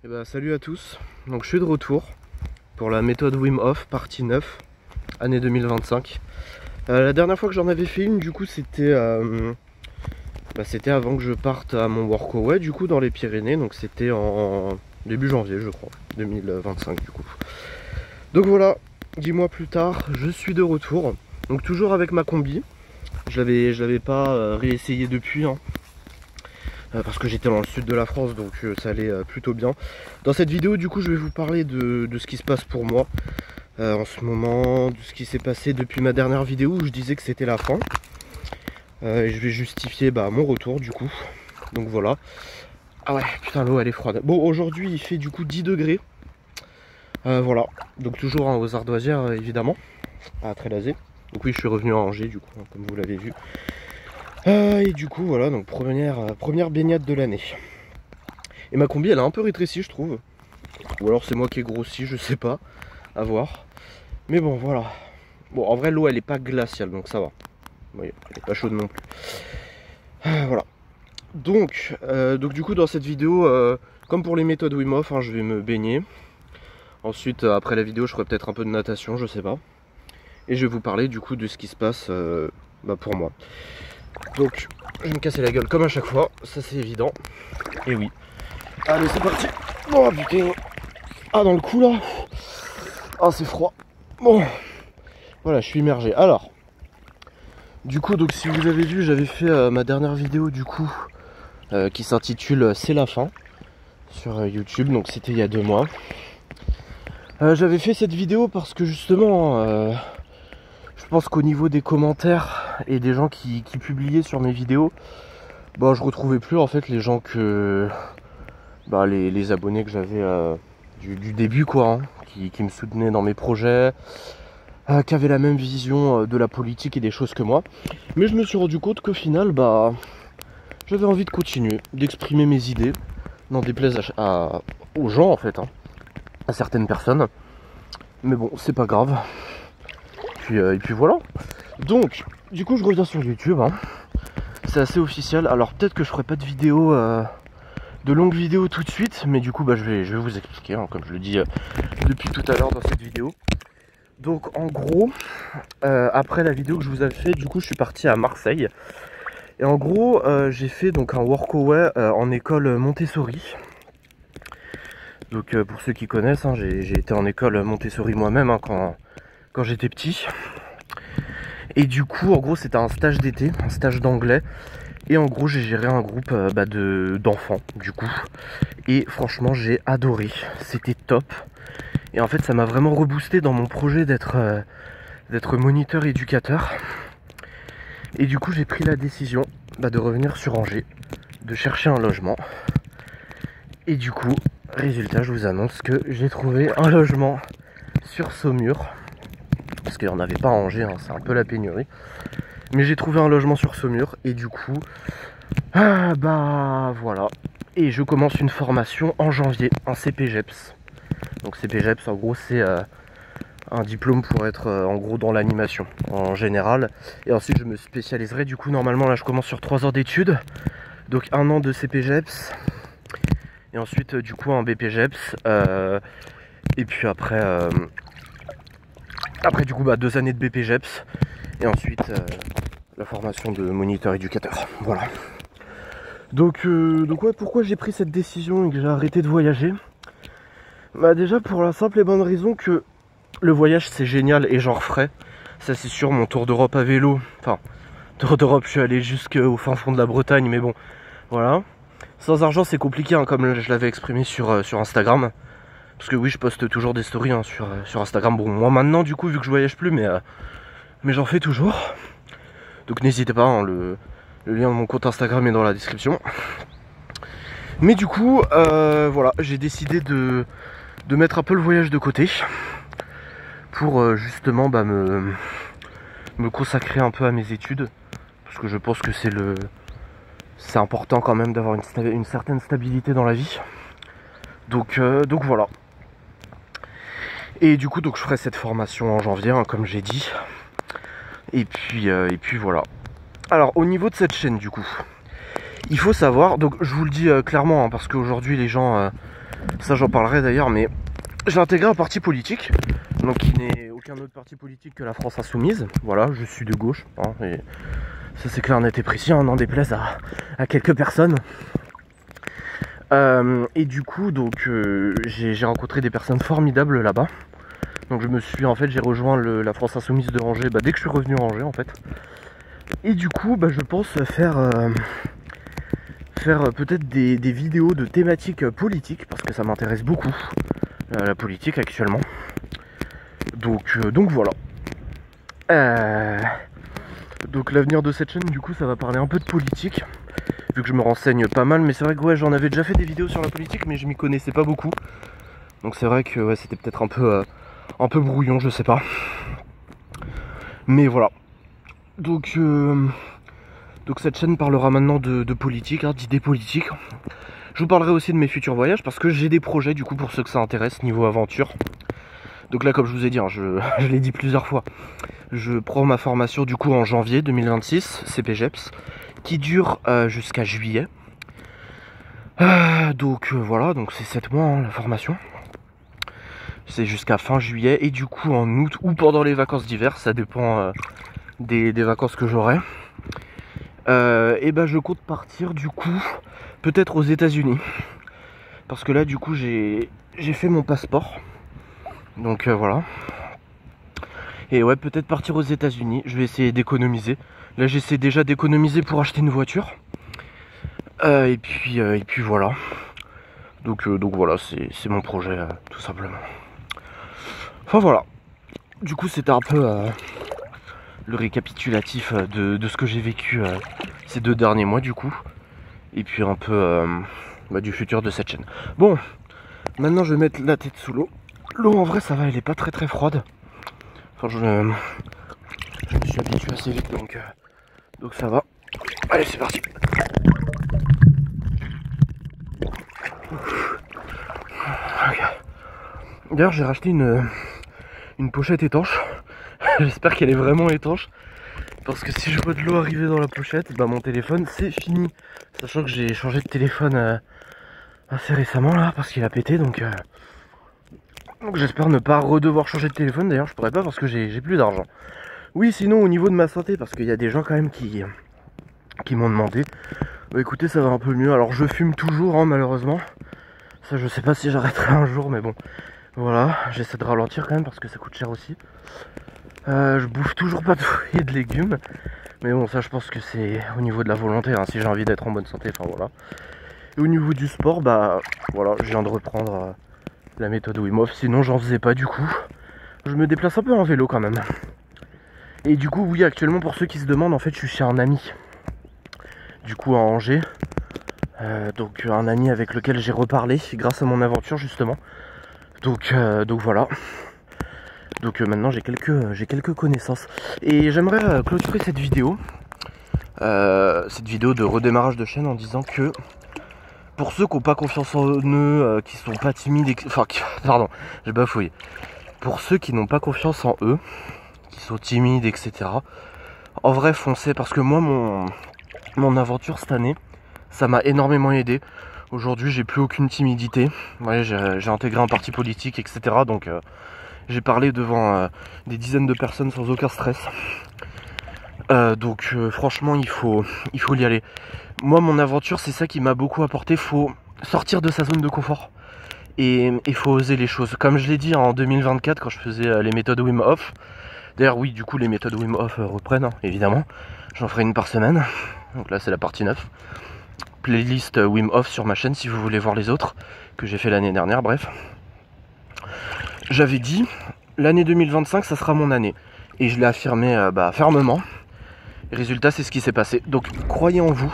Et bah, salut à tous, donc je suis de retour pour la méthode Wim Hof partie 9, année 2025. La dernière fois que j'en avais fait une, du coup c'était avant que je parte à mon workaway, du coup dans les Pyrénées, donc c'était en début janvier je crois, 2025 du coup. Donc voilà, 10 mois plus tard, je suis de retour, donc toujours avec ma combi. Je l'avais pas réessayé depuis, hein. Parce que j'étais dans le sud de la France, donc ça allait plutôt bien. Dans cette vidéo, du coup, je vais vous parler de ce qui se passe pour moi en ce moment, de ce qui s'est passé depuis ma dernière vidéo où je disais que c'était la fin. Et je vais justifier mon retour, du coup. Donc voilà. Ah ouais, putain, l'eau elle est froide. Bon, aujourd'hui il fait du coup 10 degrés. Voilà, donc toujours aux Ardoisières évidemment, à Trélazé. Donc oui, je suis revenu à Angers, du coup, comme vous l'avez vu. Et du coup voilà, donc première baignade de l'année. Et ma combi elle a un peu rétréci je trouve. Ou alors c'est moi qui ai grossi, je sais pas. À voir. Mais bon voilà. Bon en vrai l'eau elle est pas glaciale donc ça va. Oui, elle est pas chaude non plus. Voilà. Donc du coup dans cette vidéo, comme pour les méthodes Wim Hof, je vais me baigner. Ensuite après la vidéo je ferai peut-être un peu de natation, je sais pas. Et je vais vous parler du coup de ce qui se passe pour moi. Donc je vais me casser la gueule comme à chaque fois, ça c'est évident. Et oui. Allez c'est parti. Oh putain. Ah dans le cou là. Ah c'est froid. Bon. Voilà je suis immergé. Alors. Du coup donc si vous avez vu j'avais fait ma dernière vidéo du coup qui s'intitule C'est la fin sur YouTube. Donc c'était il y a 2 mois. J'avais fait cette vidéo parce que justement je pense qu'au niveau des commentaires et des gens qui publiaient sur mes vidéos, je retrouvais plus en fait les gens que les abonnés que j'avais du début quoi, hein, qui me soutenaient dans mes projets, qui avaient la même vision de la politique et des choses que moi. Mais je me suis rendu compte qu'au final j'avais envie de continuer, d'exprimer mes idées, n'en déplaise aux gens en fait, hein, à certaines personnes. Mais bon c'est pas grave. Et puis voilà. Donc du coup je reviens sur YouTube, hein. C'est assez officiel. Alors peut-être que je ferai pas de vidéo, de longues vidéos tout de suite, mais du coup je vais vous expliquer, hein, comme je le dis depuis tout à l'heure dans cette vidéo. Donc en gros, après la vidéo que je vous avais fait, du coup je suis parti à Marseille. Et en gros j'ai fait donc un workaway en école Montessori. Donc pour ceux qui connaissent, hein, j'ai été en école Montessori moi-même, hein, quand j'étais petit. Et du coup en gros c'était un stage d'été, un stage d'anglais. Et en gros j'ai géré un groupe d'enfants du coup. Et franchement j'ai adoré, c'était top. Et en fait ça m'a vraiment reboosté dans mon projet d'être moniteur éducateur. Et du coup j'ai pris la décision de revenir sur Angers, de chercher un logement. Et du coup, résultat, je vous annonce que j'ai trouvé un logement sur Saumur. Parce qu'il n'y en avait pas à Angers, hein, c'est un peu la pénurie. Mais j'ai trouvé un logement sur Saumur et du coup, voilà. Et je commence une formation en janvier, un CPGEPS. Donc CPGEPS en gros c'est un diplôme pour être en gros dans l'animation en général. Et ensuite je me spécialiserai, du coup normalement là je commence sur 3 ans d'études. Donc 1 an de CPGEPS. Et ensuite du coup un BPGEPS. Et puis après du coup 2 années de BPGEPS. Et ensuite la formation de moniteur éducateur. Voilà. Donc ouais, pourquoi j'ai pris cette décision et que j'ai arrêté de voyager? Déjà pour la simple et bonne raison que le voyage c'est génial et j'en referai. Ça c'est sûr, mon tour d'Europe à vélo. Enfin, tour d'Europe, je suis allé jusqu'au fin fond de la Bretagne, mais bon, voilà. Sans argent c'est compliqué, hein, comme je l'avais exprimé sur Instagram. Parce que oui, je poste toujours des stories, hein, sur Instagram. Bon, moi maintenant du coup, vu que je voyage plus, mais j'en fais toujours. Donc n'hésitez pas, hein, le lien de mon compte Instagram est dans la description. Mais du coup, voilà, j'ai décidé de mettre un peu le voyage de côté. Pour justement me consacrer un peu à mes études. Parce que je pense que c'est important quand même d'avoir une certaine stabilité dans la vie. Donc voilà. Et du coup je ferai cette formation en janvier, hein, comme j'ai dit. Et puis voilà. Alors au niveau de cette chaîne du coup, il faut savoir, donc je vous le dis clairement, hein, parce qu'aujourd'hui les gens Ça j'en parlerai d'ailleurs, mais j'ai intégré un parti politique, donc qui n'est aucun autre parti politique que la France Insoumise. Voilà, je suis de gauche, hein, et ça c'est clair, net et précis, hein, n'en déplaise à quelques personnes. Et du coup, donc j'ai rencontré des personnes formidables là-bas. Donc j'ai rejoint la France Insoumise de Angers dès que je suis revenu à Angers en fait. Et du coup, je pense faire peut-être des vidéos de thématiques politiques, parce que ça m'intéresse beaucoup, la politique actuellement. Donc voilà. Donc l'avenir de cette chaîne, du coup, ça va parler un peu de politique, vu que je me renseigne pas mal. Mais c'est vrai que ouais, j'en avais déjà fait des vidéos sur la politique, mais je m'y connaissais pas beaucoup. Donc c'est vrai que ouais, c'était peut-être un peu brouillon, je sais pas. Mais voilà. Donc cette chaîne parlera maintenant de politique, hein, d'idées politiques. Je vous parlerai aussi de mes futurs voyages, parce que j'ai des projets du coup pour ceux que ça intéresse niveau aventure. Donc là, comme je vous ai dit, hein, je l'ai dit plusieurs fois, je prends ma formation du coup en janvier 2026, CPGEPS, qui dure jusqu'à juillet. Donc voilà, donc c'est 7 mois hein, la formation. C'est jusqu'à fin juillet, et du coup en août ou pendant les vacances d'hiver, ça dépend des vacances que j'aurai. Et je compte partir du coup peut-être aux États-Unis, parce que là du coup j'ai fait mon passeport, donc voilà. Et ouais, peut-être partir aux États-Unis. Je vais essayer d'économiser. Là j'essaie déjà d'économiser pour acheter une voiture. Et puis voilà. Donc voilà, c'est mon projet tout simplement. Enfin voilà. Du coup c'était un peu le récapitulatif de ce que j'ai vécu ces 2 derniers mois du coup. Et puis un peu du futur de cette chaîne. Bon, maintenant je vais mettre la tête sous l'eau. L'eau en vrai ça va, elle est pas très froide. Enfin je me suis habitué assez vite, donc ça va. Allez, c'est parti. Okay. D'ailleurs j'ai racheté une pochette étanche. J'espère qu'elle est vraiment étanche, parce que si je vois de l'eau arriver dans la pochette, mon téléphone c'est fini. Sachant que j'ai changé de téléphone assez récemment là, parce qu'il a pété, donc j'espère ne pas redevoir changer de téléphone. D'ailleurs je pourrais pas, parce que j'ai plus d'argent. Oui, sinon au niveau de ma santé, parce qu'il y a des gens quand même qui m'ont demandé. Écoutez, ça va un peu mieux. Alors je fume toujours hein, malheureusement. Ça je sais pas si j'arrêterai un jour, mais bon. Voilà, j'essaie de ralentir quand même, parce que ça coûte cher aussi. Je bouffe toujours pas de fruits et de légumes. Mais bon, ça je pense que c'est au niveau de la volonté, hein, si j'ai envie d'être en bonne santé, enfin voilà. Et au niveau du sport, voilà, je viens de reprendre la méthode Wim Hof, sinon j'en faisais pas du coup. Je me déplace un peu en vélo quand même. Et du coup, oui, actuellement, pour ceux qui se demandent, en fait, je suis chez un ami. Du coup, à Angers. Donc un ami avec lequel j'ai reparlé grâce à mon aventure justement. Donc voilà. Donc maintenant j'ai quelques connaissances. Et j'aimerais clôturer cette vidéo de redémarrage de chaîne en disant que pour ceux qui n'ont pas confiance en eux, qui sont pas timides, pardon, j'ai bafouillé. Pour ceux qui n'ont pas confiance en eux, qui sont timides, etc. En vrai, foncez, parce que moi mon aventure cette année, ça m'a énormément aidé. Aujourd'hui, j'ai plus aucune timidité. Ouais, j'ai intégré un parti politique, etc. Donc j'ai parlé devant des dizaines de personnes sans aucun stress. Donc franchement il faut y aller. Moi mon aventure c'est ça qui m'a beaucoup apporté. Faut sortir de sa zone de confort. Et il faut oser les choses. Comme je l'ai dit en 2024 quand je faisais les méthodes Wim Hof. D'ailleurs oui, du coup les méthodes Wim Hof reprennent hein, évidemment. J'en ferai une par semaine. Donc là c'est la partie 9. Playlist Wim Hof sur ma chaîne si vous voulez voir les autres que j'ai fait l'année dernière, bref. J'avais dit l'année 2025 ça sera mon année. Et je l'ai affirmé fermement. Et résultat c'est ce qui s'est passé. Donc croyez en vous.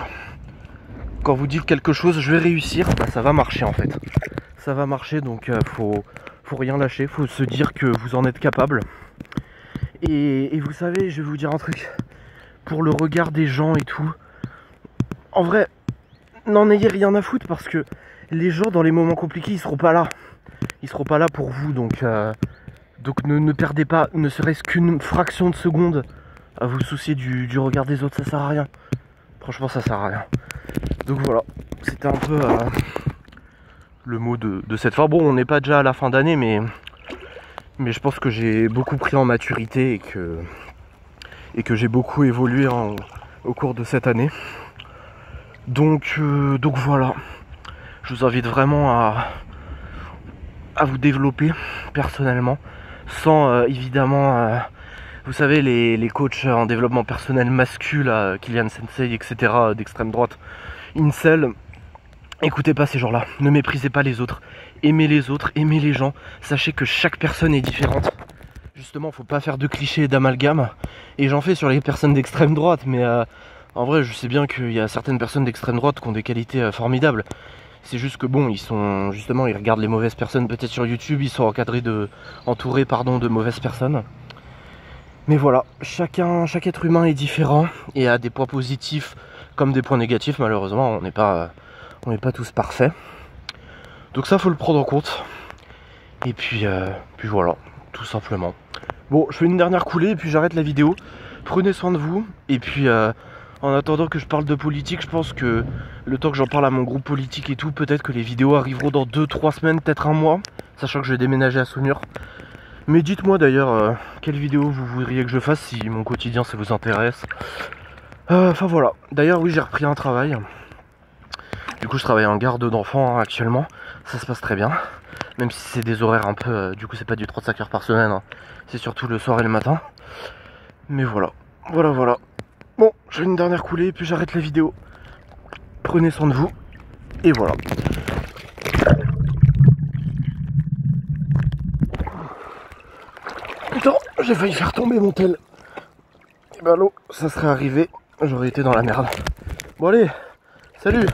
Quand vous dites quelque chose je vais réussir, ça va marcher en fait. Ça va marcher, donc faut rien lâcher, faut se dire que vous en êtes capable. Et vous savez, je vais vous dire un truc. Pour le regard des gens et tout, en vrai, n'en ayez rien à foutre, parce que les gens dans les moments compliqués ils seront pas là. Ils seront pas là pour vous, donc ne perdez pas ne serait-ce qu'une fraction de seconde à vous soucier du regard des autres, ça sert à rien. Franchement ça sert à rien. Donc voilà, c'était un peu le mot de cette fois. Bon, on n'est pas déjà à la fin d'année, mais je pense que j'ai beaucoup pris en maturité et que j'ai beaucoup évolué au cours de cette année. Donc voilà, je vous invite vraiment à vous développer personnellement, sans évidemment, vous savez, les coachs en développement personnel masculin, Kylian Sensei, etc., d'extrême droite, incel. Écoutez pas ces gens-là, ne méprisez pas les autres, aimez les gens, sachez que chaque personne est différente. Justement, faut pas faire de clichés et d'amalgames, et j'en fais sur les personnes d'extrême droite, mais en vrai, je sais bien qu'il y a certaines personnes d'extrême droite qui ont des qualités formidables. C'est juste que bon, ils regardent les mauvaises personnes peut-être sur YouTube, ils sont entourés de mauvaises personnes. Mais voilà, chaque être humain est différent et a des points positifs comme des points négatifs. Malheureusement, on n'est pas tous parfaits. Donc ça, faut le prendre en compte. Et puis voilà, tout simplement. Bon, je fais une dernière coulée et puis j'arrête la vidéo. Prenez soin de vous. Et puis en attendant que je parle de politique, je pense que le temps que j'en parle à mon groupe politique et tout, peut-être que les vidéos arriveront dans 2-3 semaines, peut-être un mois, sachant que je vais déménager à Saumur. Mais dites-moi d'ailleurs quelle vidéo vous voudriez que je fasse si mon quotidien ça vous intéresse. Enfin voilà. D'ailleurs oui, j'ai repris un travail. Du coup je travaille en garde d'enfants actuellement. Ça se passe très bien. Même si c'est des horaires un peu... du coup c'est pas du 35 heures par semaine. Hein. C'est surtout le soir et le matin. Mais voilà. Voilà. Bon, je fais une dernière coulée et puis j'arrête la vidéo. Prenez soin de vous. Et voilà. Putain, j'ai failli faire tomber mon tel. Et ben l'eau, ça serait arrivé. J'aurais été dans la merde. Bon allez, salut!